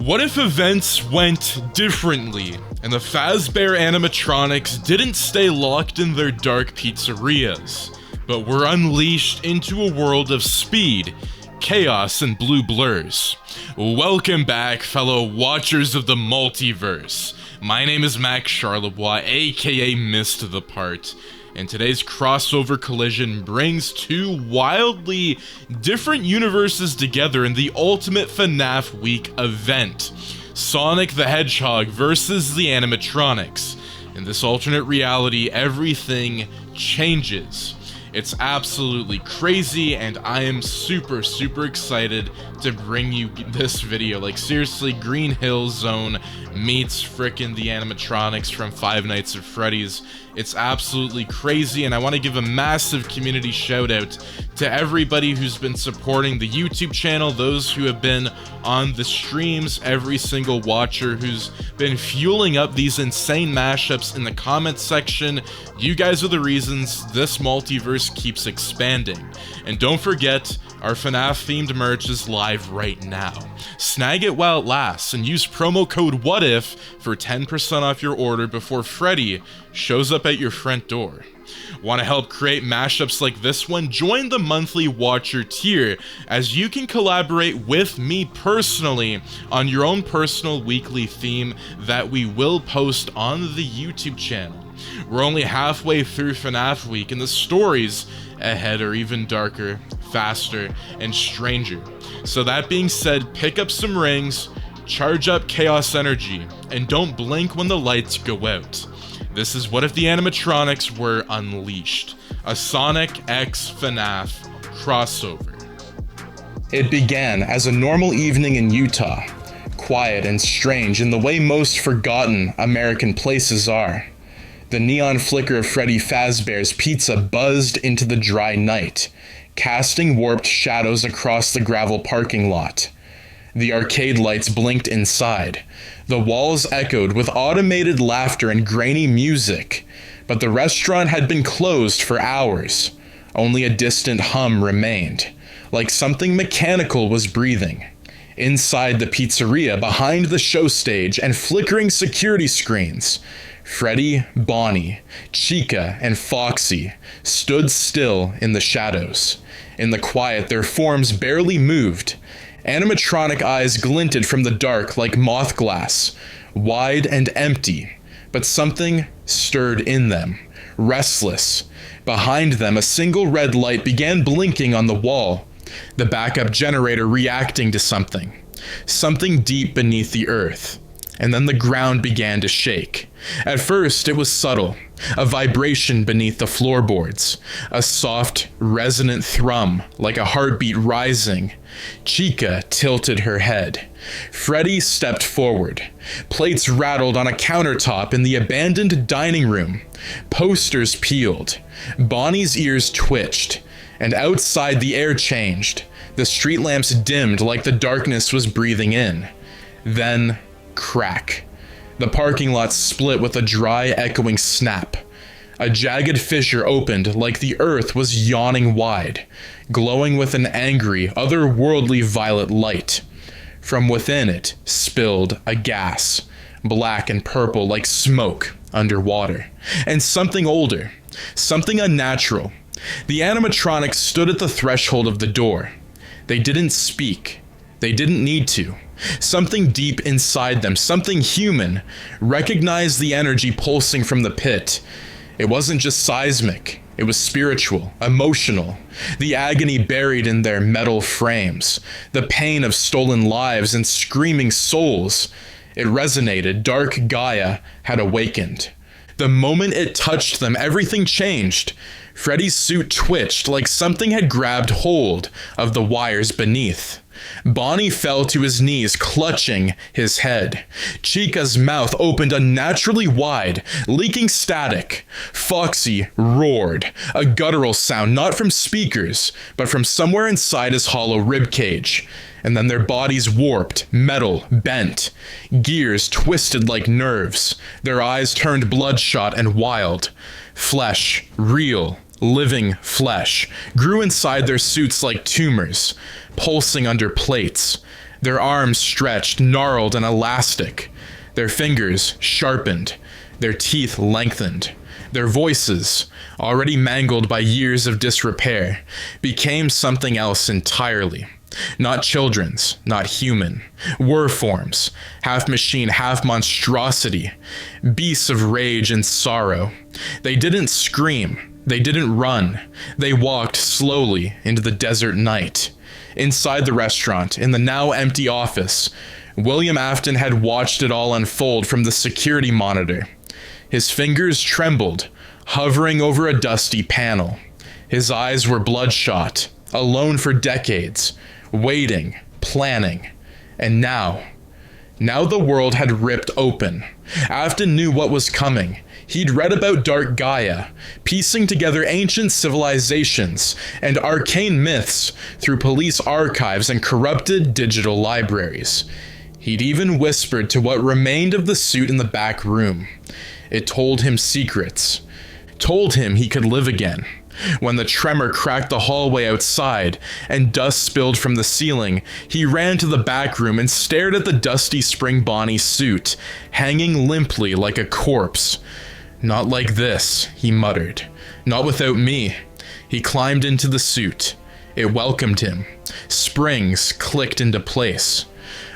What if events went differently, and the Fazbear animatronics didn't stay locked in their dark pizzerias, but were unleashed into a world of speed, chaos, and blue blurs? Welcome back, fellow watchers of the Multiverse. My name is Max Charlebois, aka MissedThePart, and today's crossover collision brings two wildly different universes together in the ultimate FNAF Week event. Sonic the Hedgehog versus the animatronics. In this alternate reality, everything changes. It's absolutely crazy, and I am super excited to bring you this video. Like, seriously, Green Hill Zone meets frickin' the animatronics from Five Nights at Freddy's. It's absolutely crazy, and I want to give a massive community shout out to everybody who's been supporting the YouTube channel, those who have been on the streams, every single watcher who's been fueling up these insane mashups in the comments section. You guys are the reasons this multiverse keeps expanding. And don't forget, our FNAF themed merch is live right now. Snag it while it lasts and use promo code WHATIF for 10% off your order before Freddy shows up at your front door. Want to help create mashups like this one? Join the monthly watcher tier, as you can collaborate with me personally on your own personal weekly theme that we will post on the YouTube channel. We're only halfway through FNAF Week, and the stories ahead are even darker, faster, and stranger. So that being said, pick up some rings, charge up chaos energy, and don't blink when the lights go out. This is What If the Animatronics Were Unleashed, a Sonic x FNAF crossover. It began as a normal evening in Utah, quiet and strange in the way most forgotten American places are. The neon flicker of Freddy Fazbear's pizza buzzed into the dry night, casting warped shadows across the gravel parking lot. The arcade lights blinked inside. The walls echoed with automated laughter and grainy music, but the restaurant had been closed for hours. Only a distant hum remained, like something mechanical was breathing. Inside the pizzeria, behind the show stage and flickering security screens, Freddy, Bonnie, Chica, and Foxy stood still in the shadows. In the quiet, their forms barely moved. Animatronic eyes glinted from the dark like moth glass, wide and empty, but something stirred in them, restless. Behind them, a single red light began blinking on the wall, the backup generator reacting to something deep beneath the earth. And then the ground began to shake. At first, it was subtle, a vibration beneath the floorboards, a soft, resonant thrum, like a heartbeat rising. Chica tilted her head. Freddy stepped forward. Plates rattled on a countertop in the abandoned dining room. Posters peeled. Bonnie's ears twitched, and outside the air changed. The street lamps dimmed like the darkness was breathing in. Then, crack. The parking lot split with a dry, echoing snap. A jagged fissure opened like the earth was yawning wide, glowing with an angry, otherworldly violet light. From within it spilled a gas, black and purple like smoke underwater. And something older, something unnatural. The animatronics stood at the threshold of the door. They didn't speak. They didn't need to. Something deep inside them, something human, recognized the energy pulsing from the pit. It wasn't just seismic, it was spiritual, emotional. The agony buried in their metal frames, the pain of stolen lives and screaming souls. It resonated. Dark Gaia had awakened. The moment it touched them, everything changed. Freddy's suit twitched like something had grabbed hold of the wires beneath. Bonnie fell to his knees, clutching his head. Chica's mouth opened unnaturally wide, leaking static. Foxy roared, a guttural sound not from speakers, but from somewhere inside his hollow ribcage. And then their bodies warped, metal bent, gears twisted like nerves. Their eyes turned bloodshot and wild. Flesh, real, living flesh, grew inside their suits like tumors, pulsing under plates. Their arms stretched, gnarled, and elastic. Their fingers sharpened. Their teeth lengthened. Their voices, already mangled by years of disrepair, became something else entirely. Not children's, not human. Were forms, half machine, half monstrosity. Beasts of rage and sorrow. They didn't scream. They didn't run. They walked slowly into the desert night. Inside the restaurant, in the now empty office, William Afton had watched it all unfold from the security monitor. His fingers trembled, hovering over a dusty panel. His eyes were bloodshot, alone for decades, waiting, planning. And now the world had ripped open. Afton knew what was coming. He'd read about Dark Gaia, piecing together ancient civilizations and arcane myths through police archives and corrupted digital libraries. He'd even whispered to what remained of the suit in the back room. It told him secrets. Told him he could live again. When the tremor cracked the hallway outside and dust spilled from the ceiling, he ran to the back room and stared at the dusty Spring Bonnie suit, hanging limply like a corpse. "Not like this," he muttered. "Not without me." He climbed into the suit. It welcomed him. Springs clicked into place.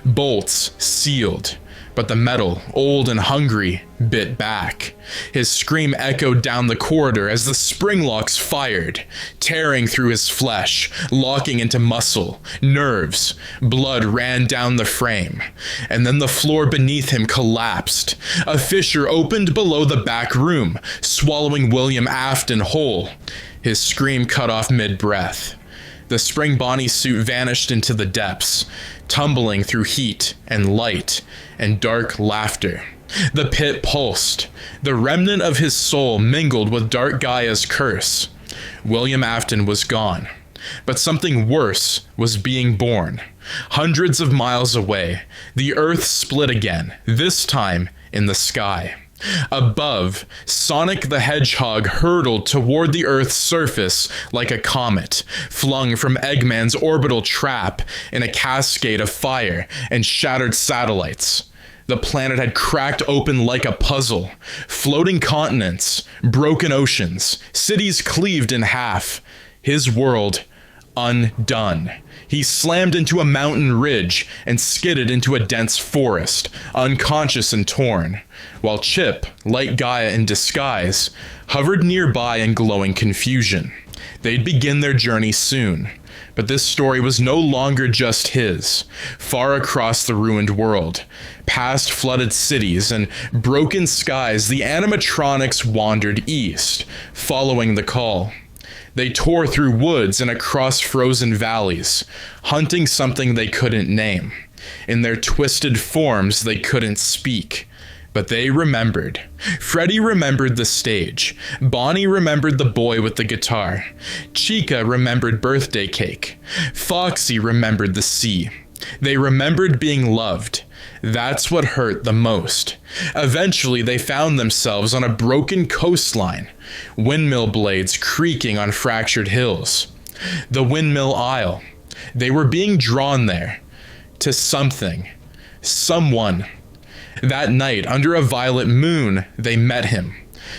Bolts sealed. But the metal, old and hungry, bit back. His scream echoed down the corridor as the spring locks fired, tearing through his flesh, locking into muscle, nerves. Blood ran down the frame, and then the floor beneath him collapsed. A fissure opened below the back room, swallowing William Afton whole. His scream cut off mid-breath. The Spring Bonnie suit vanished into the depths, tumbling through heat and light and dark laughter. The pit pulsed. The remnant of his soul mingled with Dark Gaia's curse. William Afton was gone. But something worse was being born. Hundreds of miles away, the earth split again, this time in the sky. Above, Sonic the Hedgehog hurtled toward the Earth's surface like a comet, flung from Eggman's orbital trap in a cascade of fire and shattered satellites. The planet had cracked open like a puzzle. Floating continents, broken oceans, cities cleaved in half. His world undone. He slammed into a mountain ridge and skidded into a dense forest, unconscious and torn, while Chip, like Gaia in disguise, hovered nearby in glowing confusion. They'd begin their journey soon, but this story was no longer just his. Far across the ruined world, past flooded cities and broken skies, the animatronics wandered east, following the call. They tore through woods and across frozen valleys, hunting something they couldn't name. In their twisted forms, they couldn't speak. But they remembered. Freddy remembered the stage. Bonnie remembered the boy with the guitar. Chica remembered birthday cake. Foxy remembered the sea. They remembered being loved. That's what hurt the most. Eventually, they found themselves on a broken coastline, windmill blades creaking on fractured hills. The Windmill Isle. They were being drawn there. To something. Someone. That night, under a violet moon, they met him.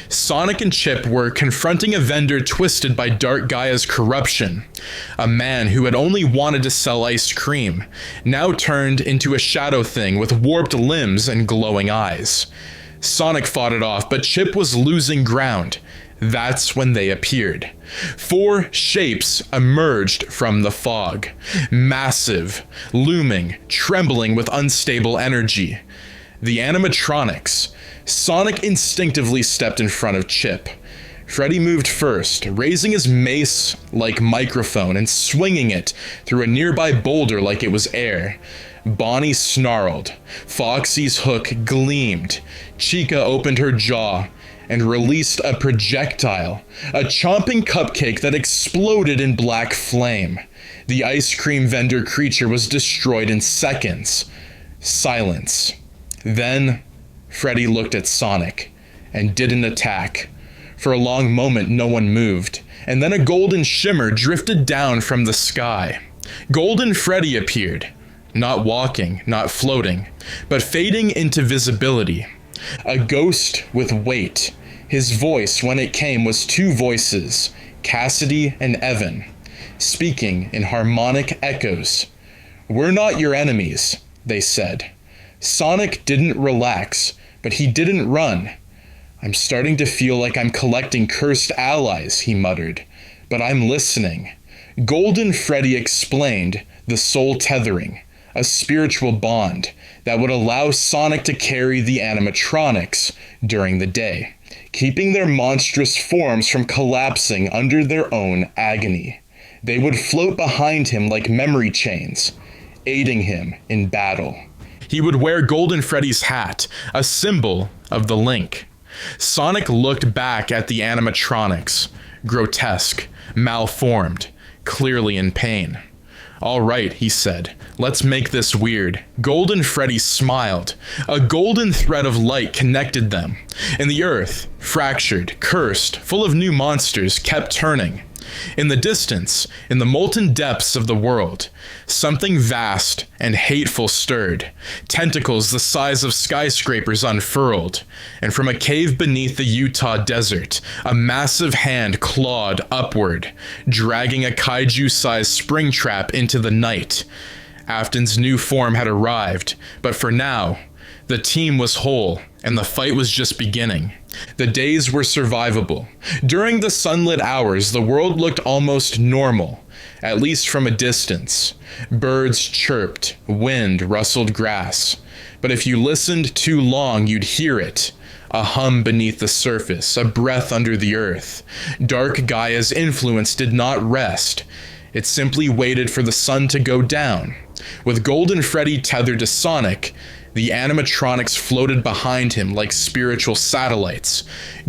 Sonic and Chip were confronting a vendor twisted by Dark Gaia's corruption. A man who had only wanted to sell ice cream, now turned into a shadow thing with warped limbs and glowing eyes. Sonic fought it off, but Chip was losing ground. That's when they appeared. 4 shapes emerged from the fog. Massive, looming, trembling with unstable energy. The animatronics. Sonic instinctively stepped in front of Chip. Freddy moved first, raising his mace-like microphone and swinging it through a nearby boulder like it was air. Bonnie snarled. Foxy's hook gleamed. Chica opened her jaw and released a projectile, a chomping cupcake that exploded in black flame. The ice cream vendor creature was destroyed in seconds. Silence. Then, Freddy looked at Sonic and didn't attack. For a long moment, no one moved, and then a golden shimmer drifted down from the sky. Golden Freddy appeared, not walking, not floating, but fading into visibility. A ghost with weight. His voice, when it came, was two voices, Cassidy and Evan, speaking in harmonic echoes. "We're not your enemies," they said. Sonic didn't relax, but he didn't run. "I'm starting to feel like I'm collecting cursed allies," he muttered, "but I'm listening." Golden Freddy explained the soul tethering, a spiritual bond that would allow Sonic to carry the animatronics during the day, keeping their monstrous forms from collapsing under their own agony. They would float behind him like memory chains, aiding him in battle. He would wear Golden Freddy's hat, a symbol of the link. Sonic looked back at the animatronics, grotesque, malformed, clearly in pain. "All right," he said, "let's make this weird." Golden Freddy smiled. A golden thread of light connected them, and the earth, fractured, cursed, full of new monsters, kept turning. In the distance, in the molten depths of the world, something vast and hateful stirred. Tentacles the size of skyscrapers unfurled, and from a cave beneath the Utah desert, a massive hand clawed upward, dragging a kaiju-sized Springtrap into the night. Afton's new form had arrived, but for now, the team was whole, and the fight was just beginning. The days were survivable. During the sunlit hours, the world looked almost normal, at least from a distance. Birds chirped, wind rustled grass. But if you listened too long, you'd hear it. A hum beneath the surface, a breath under the earth. Dark Gaia's influence did not rest. It simply waited for the sun to go down. With Golden Freddy tethered to Sonic, the animatronics floated behind him like spiritual satellites,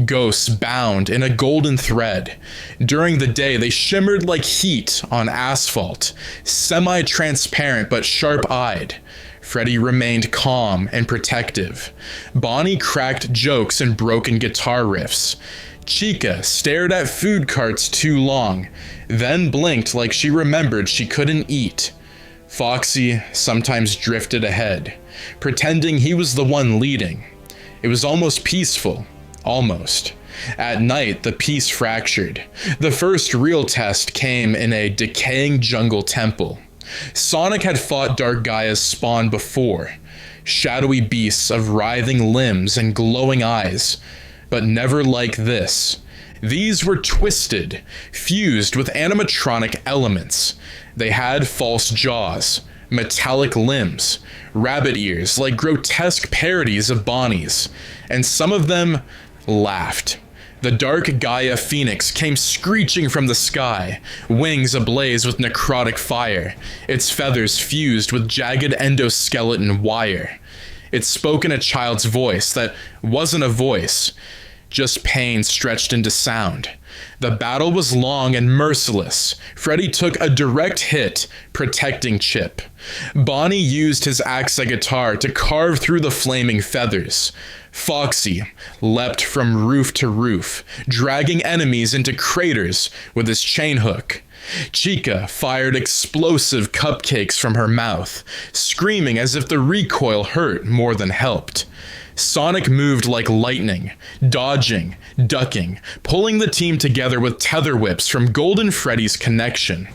ghosts bound in a golden thread. During the day, they shimmered like heat on asphalt, semi-transparent but sharp-eyed. Freddy remained calm and protective. Bonnie cracked jokes and broken guitar riffs. Chica stared at food carts too long, then blinked like she remembered she couldn't eat. Foxy sometimes drifted ahead, pretending he was the one leading. It was almost peaceful. Almost. At night, the peace fractured. The first real test came in a decaying jungle temple. Sonic had fought Dark Gaia's spawn before, shadowy beasts of writhing limbs and glowing eyes, but never like this. These were twisted, fused with animatronic elements. They had false jaws, metallic limbs, rabbit ears like grotesque parodies of Bonnie's, and some of them laughed. The Dark Gaia Phoenix came screeching from the sky, wings ablaze with necrotic fire, its feathers fused with jagged endoskeleton wire. It spoke in a child's voice that wasn't a voice, just pain stretched into sound. The battle was long and merciless. Freddy took a direct hit, protecting Chip. Bonnie used his axe guitar to carve through the flaming feathers. Foxy leapt from roof to roof, dragging enemies into craters with his chain hook. Chica fired explosive cupcakes from her mouth, screaming as if the recoil hurt more than helped. Sonic moved like lightning, dodging, ducking, pulling the team together with tether whips from Golden Freddy's connection.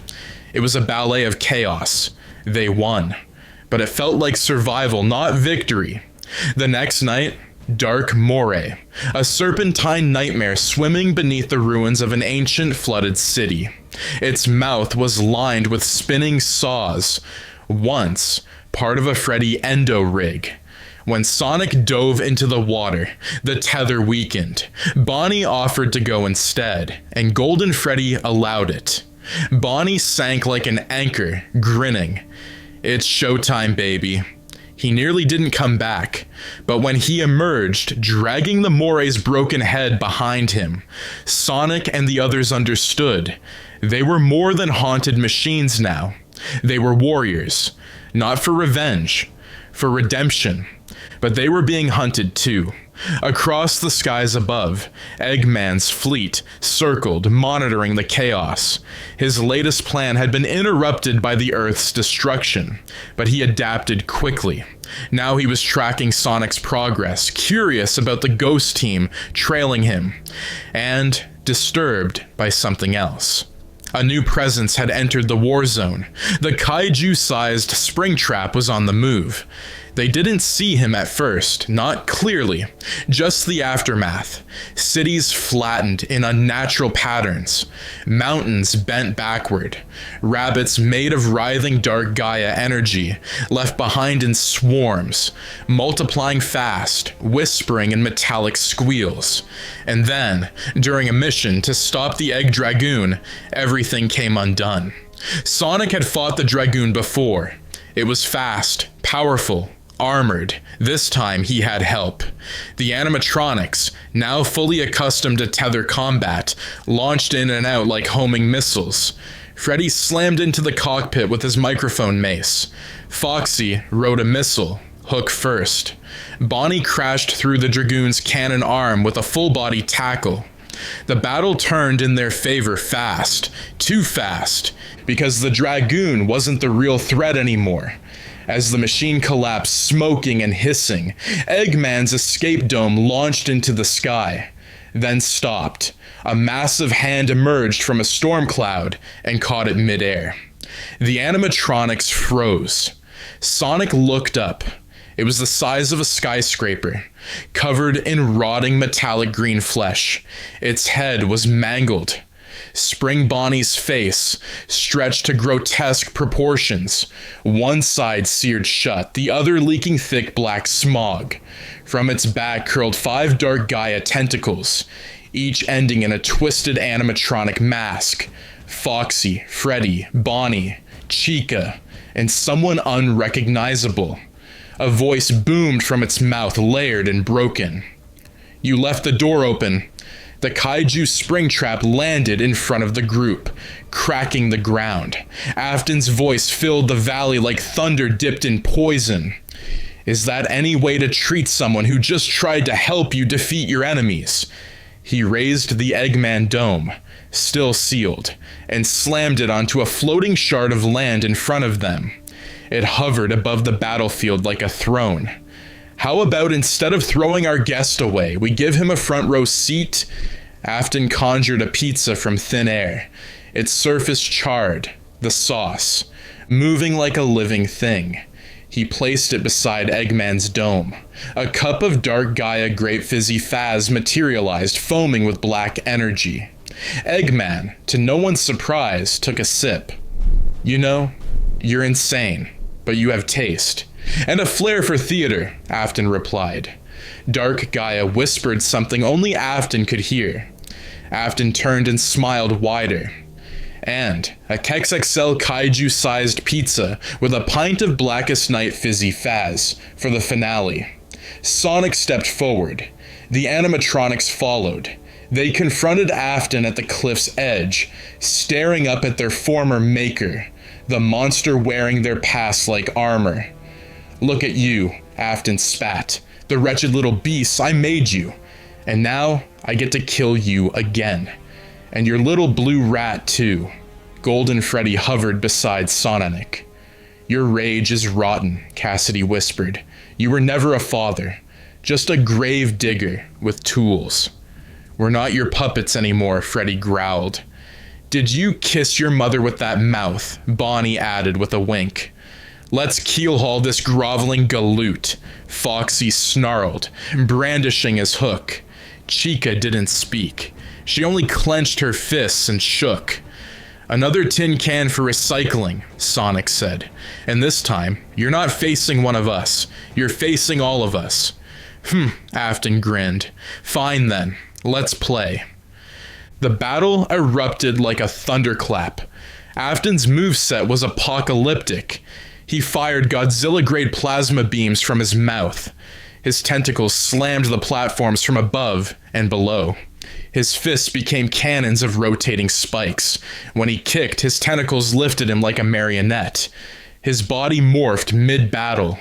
It was a ballet of chaos. They won. But it felt like survival, not victory. The next night, Dark Moray, a serpentine nightmare swimming beneath the ruins of an ancient flooded city. Its mouth was lined with spinning saws, once part of a Freddy endo rig. When Sonic dove into the water, the tether weakened. Bonnie offered to go instead, and Golden Freddy allowed it. Bonnie sank like an anchor, grinning. "It's showtime, baby." He nearly didn't come back, but when he emerged, dragging the Moray's broken head behind him, Sonic and the others understood. They were more than haunted machines now. They were warriors, not for revenge, for redemption. But they were being hunted too. Across the skies above, Eggman's fleet circled, monitoring the chaos. His latest plan had been interrupted by the Earth's destruction, but he adapted quickly. Now he was tracking Sonic's progress, curious about the ghost team trailing him, and disturbed by something else. A new presence had entered the war zone. The kaiju-sized Springtrap was on the move. They didn't see him at first, not clearly, just the aftermath. Cities flattened in unnatural patterns, mountains bent backward, rabbits made of writhing Dark Gaia energy left behind in swarms, multiplying fast, whispering in metallic squeals. And then, during a mission to stop the Egg Dragoon, everything came undone. Sonic had fought the Dragoon before. It was fast, powerful, armored. This time he had help. The animatronics, now fully accustomed to tether combat, launched in and out like homing missiles. Freddy slammed into the cockpit with his microphone mace. Foxy rode a missile, hook first. Bonnie crashed through the Dragoon's cannon arm with a full-body tackle. The battle turned in their favor fast, too fast, because the Dragoon wasn't the real threat anymore. As the machine collapsed, smoking and hissing, Eggman's escape dome launched into the sky, then stopped. A massive hand emerged from a storm cloud and caught it midair. The animatronics froze. Sonic looked up. It was the size of a skyscraper, covered in rotting metallic green flesh. Its head was mangled. Spring Bonnie's face stretched to grotesque proportions, one side seared shut, the other leaking thick black smog. From its back curled 5 Dark Gaia tentacles, each ending in a twisted animatronic mask. Foxy, Freddy, Bonnie, Chica, and someone unrecognizable. A voice boomed from its mouth, layered and broken. "You left the door open." The Kaiju Springtrap landed in front of the group, cracking the ground. Afton's voice filled the valley like thunder dipped in poison. "Is that any way to treat someone who just tried to help you defeat your enemies?" He raised the Eggman dome, still sealed, and slammed it onto a floating shard of land in front of them. It hovered above the battlefield like a throne. "How about instead of throwing our guest away, we give him a front row seat?" Afton conjured a pizza from thin air, its surface charred, the sauce, moving like a living thing. He placed it beside Eggman's dome. A cup of Dark Gaia grape fizzy fizz materialized, foaming with black energy. Eggman, to no one's surprise, took a sip. "You know, you're insane, but you have taste. And a flair for theater," Afton replied. Dark Gaia whispered something only Afton could hear. Afton turned and smiled wider. "And a XXL kaiju-sized pizza with a pint of Blackest Night fizzy fizz for the finale." Sonic stepped forward. The animatronics followed. They confronted Afton at the cliff's edge, staring up at their former maker, the monster wearing their past like armor. "Look at you," Afton spat. "The wretched little beasts, I made you. And now I get to kill you again. And your little blue rat too." Golden Freddy hovered beside Sonic. "Your rage is rotten," Cassidy whispered. "You were never a father, just a grave digger with tools." "We're not your puppets anymore," Freddy growled. "Did you kiss your mother with that mouth?" Bonnie added with a wink. "Let's keelhaul this groveling galoot," Foxy snarled, brandishing his hook. Chica didn't speak. She only clenched her fists and shook. "Another tin can for recycling," Sonic said. "And this time, you're not facing one of us. You're facing all of us." Afton grinned. "Fine then, let's play." The battle erupted like a thunderclap. Afton's moveset was apocalyptic. He fired Godzilla-grade plasma beams from his mouth. His tentacles slammed the platforms from above and below. His fists became cannons of rotating spikes. When he kicked, his tentacles lifted him like a marionette. His body morphed mid-battle,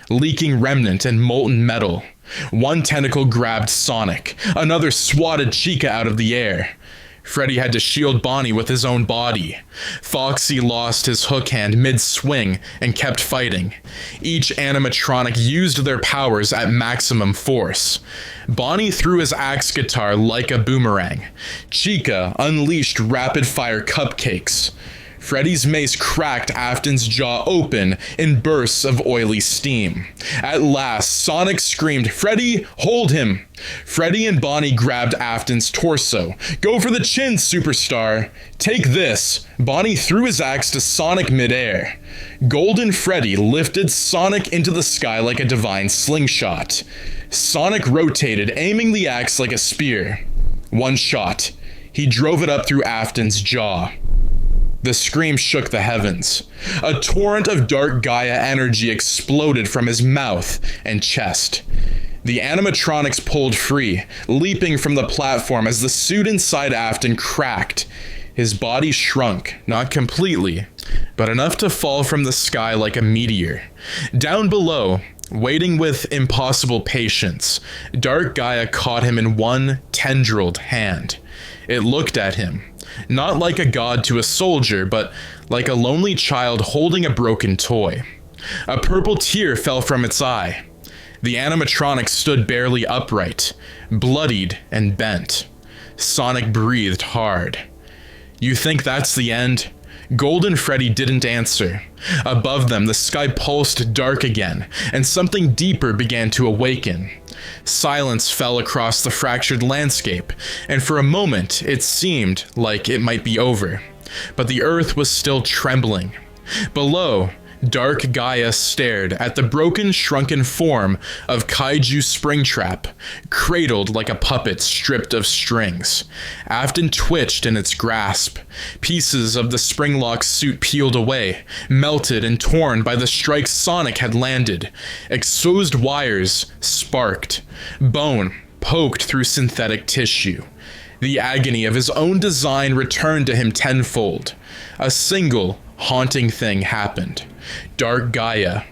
leaking remnant and molten metal. One tentacle grabbed Sonic, another swatted Chica out of the air. Freddy had to shield Bonnie with his own body. Foxy lost his hook hand mid-swing and kept fighting. Each animatronic used their powers at maximum force. Bonnie threw his axe guitar like a boomerang. Chica unleashed rapid-fire cupcakes. Freddy's mace cracked Afton's jaw open in bursts of oily steam. At last, Sonic screamed, "Freddy, hold him!" Freddy and Bonnie grabbed Afton's torso. "Go for the chin, superstar!" "Take this!" Bonnie threw his axe to Sonic midair. Golden Freddy lifted Sonic into the sky like a divine slingshot. Sonic rotated, aiming the axe like a spear. One shot. He drove it up through Afton's jaw. The scream shook the heavens. A torrent of Dark Gaia energy exploded from his mouth and chest. The animatronics pulled free, leaping from the platform as the suit inside Afton cracked. His body shrunk, not completely, but enough to fall from the sky like a meteor. Down below, waiting with impossible patience, Dark Gaia caught him in one tendrilled hand. It looked at him, not like a god to a soldier, but like a lonely child holding a broken toy. A purple tear fell from its eye. The animatronic stood barely upright, bloodied and bent. Sonic breathed hard. "You think that's the end?" Golden Freddy didn't answer. Above them, the sky pulsed dark again, and something deeper began to awaken. Silence fell across the fractured landscape, and for a moment it seemed like it might be over. But the earth was still trembling. Below, Dark Gaia stared at the broken, shrunken form of Kaiju Springtrap, cradled like a puppet stripped of strings. Afton twitched in its grasp. Pieces of the Springlock suit peeled away, melted and torn by the strikes Sonic had landed. Exposed wires sparked. Bone poked through synthetic tissue. The agony of his own design returned to him tenfold. A single, haunting thing happened. Dark Gaia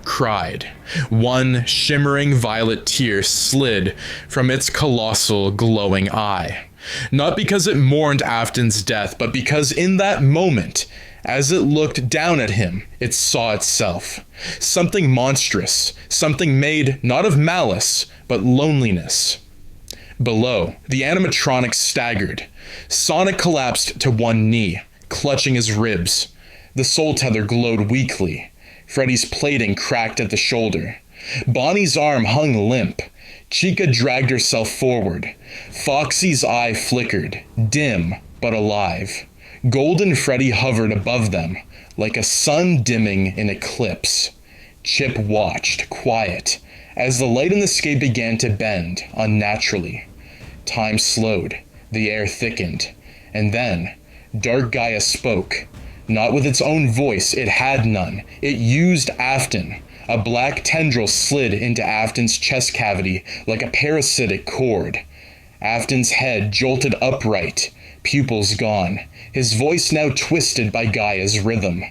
cried. One shimmering violet tear slid from its colossal glowing eye. Not because it mourned Afton's death, but because in that moment, as it looked down at him, it saw itself. Something monstrous, something made not of malice, but loneliness. Below, the animatronic staggered. Sonic collapsed to one knee, clutching his ribs. The soul tether glowed weakly. Freddy's plating cracked at the shoulder. Bonnie's arm hung limp. Chica dragged herself forward. Foxy's eye flickered, dim but alive. Golden Freddy hovered above them, like a sun dimming in eclipse. Chip watched, quiet, as the light in the sky began to bend unnaturally. Time slowed, the air thickened, and then Dark Gaia spoke. Not with its own voice, it had none. It used Afton. A black tendril slid into Afton's chest cavity like a parasitic cord. Afton's head jolted upright, pupils gone, his voice now twisted by Gaia's rhythm.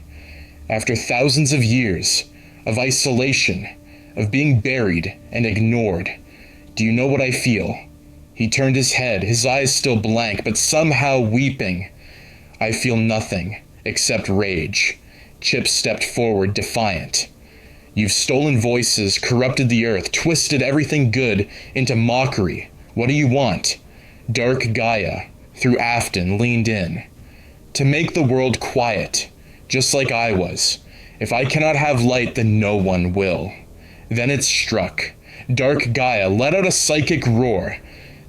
After thousands of years of isolation, of being buried and ignored, do you know what I feel? He turned his head, his eyes still blank, but somehow weeping. I feel nothing except rage. Chip stepped forward, defiant. You've stolen voices, corrupted the earth, twisted everything good into mockery. What do you want? Dark Gaia, through Afton, leaned in. To make the world quiet, just like I was. If I cannot have light, then no one will. Then it struck. Dark Gaia let out a psychic roar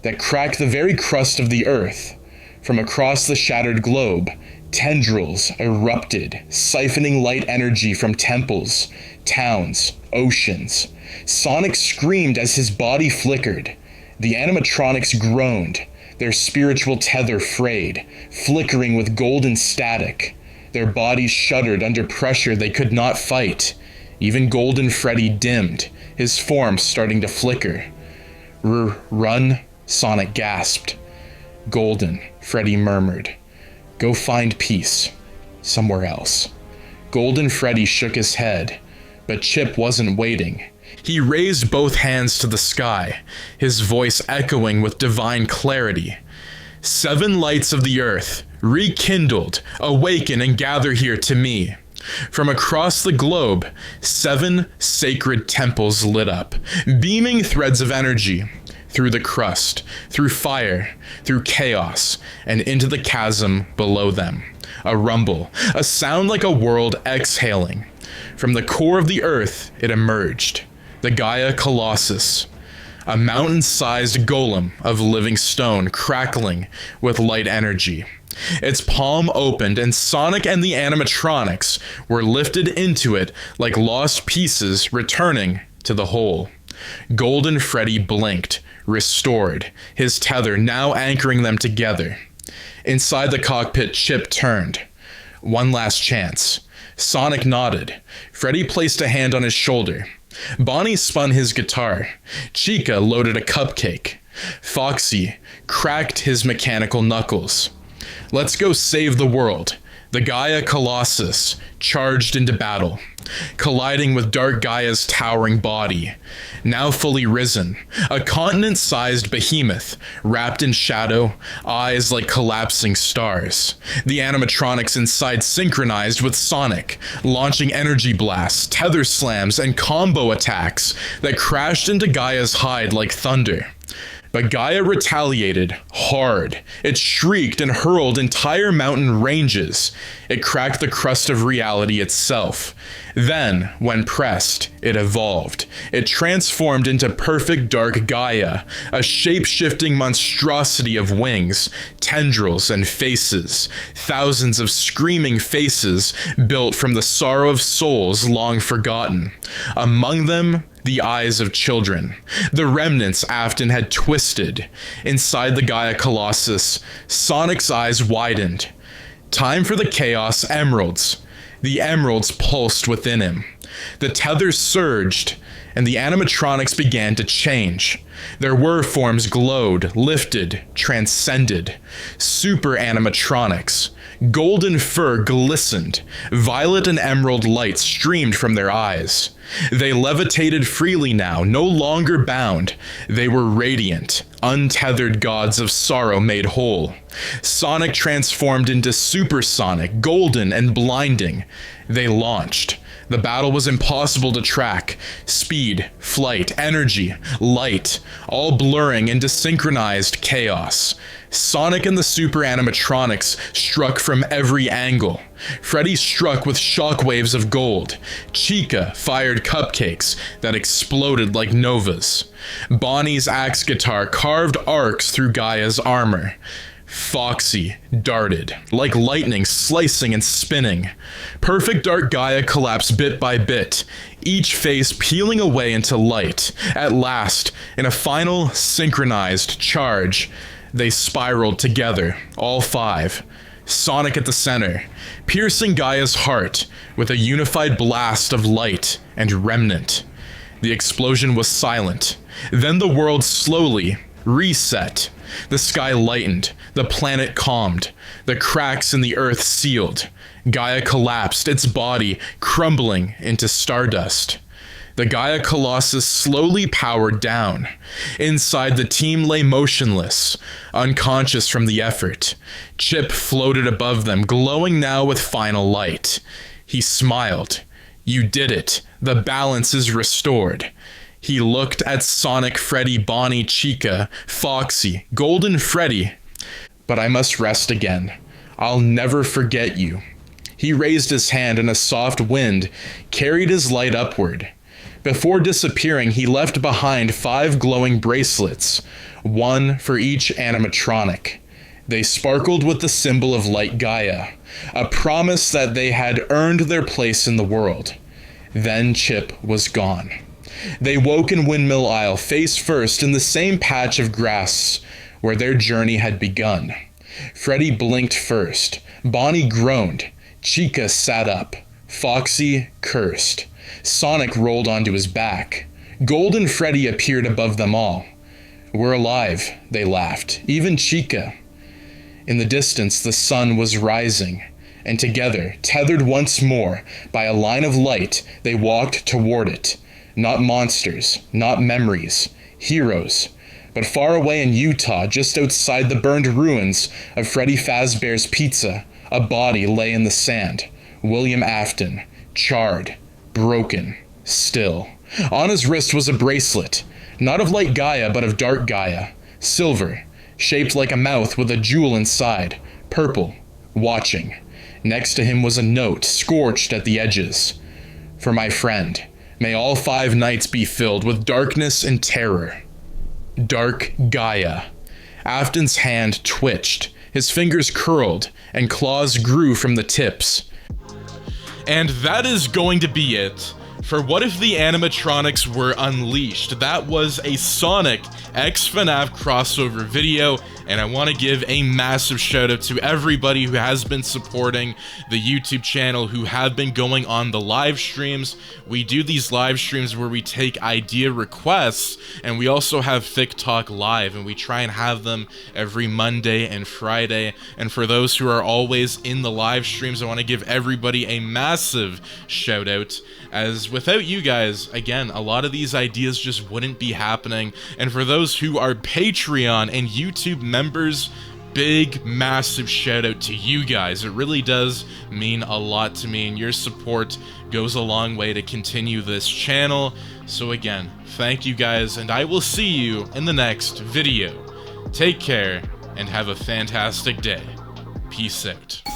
that cracked the very crust of the earth. From across the shattered globe, tendrils erupted, siphoning light energy from temples, towns, oceans. Sonic screamed as his body flickered. The animatronics groaned, their spiritual tether frayed, flickering with golden static. Their bodies shuddered under pressure they could not fight. Even Golden Freddy dimmed, his form starting to flicker. Run, Sonic gasped. Golden, Freddy murmured. Go find peace. Somewhere else. Golden Freddy shook his head, but Chip wasn't waiting. He raised both hands to the sky, his voice echoing with divine clarity. 7 lights of the earth, rekindled, awaken and gather here to me. From across the globe, 7 sacred temples lit up, beaming threads of energy through the crust, through fire, through chaos, and into the chasm below them. A rumble, a sound like a world exhaling. From the core of the earth, it emerged. The Gaia Colossus, a mountain-sized golem of living stone crackling with light energy. Its palm opened and Sonic and the animatronics were lifted into it like lost pieces returning to the whole. Golden Freddy blinked, restored, his tether now anchoring them together. Inside the cockpit, Chip turned. One last chance. Sonic nodded. Freddy placed a hand on his shoulder. Bonnie spun his guitar. Chica loaded a cupcake. Foxy cracked his mechanical knuckles. Let's go save the world. The Gaia Colossus charged into battle, colliding with Dark Gaia's towering body. Now fully risen, a continent-sized behemoth, wrapped in shadow, eyes like collapsing stars. The animatronics inside synchronized with Sonic, launching energy blasts, tether slams, and combo attacks that crashed into Gaia's hide like thunder. But Gaia retaliated hard. It shrieked and hurled entire mountain ranges. It cracked the crust of reality itself. Then, when pressed, it evolved. It transformed into perfect Dark Gaia, a shape-shifting monstrosity of wings, tendrils, and faces. Thousands of screaming faces built from the sorrow of souls long forgotten. Among them, the eyes of children. The remnants Afton had twisted. Inside the Gaia Colossus, Sonic's eyes widened. Time for the Chaos Emeralds. The emeralds pulsed within him. The tethers surged, and the animatronics began to change. Their whir forms glowed, lifted, transcended. Super animatronics. Golden fur glistened. Violet and emerald light streamed from their eyes. They levitated freely now, no longer bound. They were radiant, untethered gods of sorrow made whole. Sonic transformed into supersonic, golden, and blinding. They launched. The battle was impossible to track. Speed, flight, energy, light, all blurring into synchronized chaos. Sonic and the super animatronics struck from every angle. Freddy struck with shockwaves of gold. Chica fired cupcakes that exploded like novas. Bonnie's axe guitar carved arcs through Gaia's armor. Foxy darted, like lightning slicing and spinning. Perfect Dark Gaia collapsed bit by bit, each face peeling away into light. At last, in a final synchronized charge, they spiraled together, all 5. Sonic at the center, piercing Gaia's heart with a unified blast of light and remnant. The explosion was silent. Then the world slowly reset. The sky lightened, the planet calmed, the cracks in the earth sealed. Gaia collapsed, its body crumbling into stardust. The Gaia Colossus slowly powered down. Inside, the team lay motionless, unconscious from the effort. Chip floated above them, glowing now with final light. He smiled. You did it. The balance is restored. He looked at Sonic, Freddy, Bonnie, Chica, Foxy, Golden Freddy. But I must rest again. I'll never forget you. He raised his hand and a soft wind carried his light upward. Before disappearing, he left behind 5 glowing bracelets, 1 for each animatronic. They sparkled with the symbol of Light Gaia, a promise that they had earned their place in the world. Then Chip was gone. They woke in Windmill Isle face first in the same patch of grass where their journey had begun. Freddy blinked first. Bonnie groaned. Chica sat up. Foxy cursed. Sonic rolled onto his back. Golden Freddy appeared above them all. We're alive, they laughed, even Chica. In the distance, the sun was rising, and together, tethered once more by a line of light, they walked toward it. Not monsters, not memories, heroes. But far away in Utah, just outside the burned ruins of Freddy Fazbear's Pizza, a body lay in the sand. William Afton, charred, broken, still. On his wrist was a bracelet, not of light Gaia, but of dark Gaia, silver, shaped like a mouth with a jewel inside, purple, watching. Next to him was a note, scorched at the edges. For my friend, may all 5 nights be filled with darkness and terror. Dark Gaia. Afton's hand twitched, his fingers curled, and claws grew from the tips. And that is going to be it for What If the Animatronics Were Unleashed. That was a Sonic x FNAF crossover video, and I want to give a massive shout out to everybody who has been supporting the YouTube channel, who have been going on the live streams. We do these live streams where we take idea requests, and we also have Fic Talk Live, and we try and have them every Monday and Friday. And for those who are always in the live streams, I want to give everybody a massive shout out, as without you guys, again, a lot of these ideas just wouldn't be happening. And for those who are Patreon and YouTube members, big, massive shout out to you guys. It really does mean a lot to me, and your support goes a long way to continue this channel. So again, thank you guys, and I will see you in the next video. Take care, and have a fantastic day. Peace out.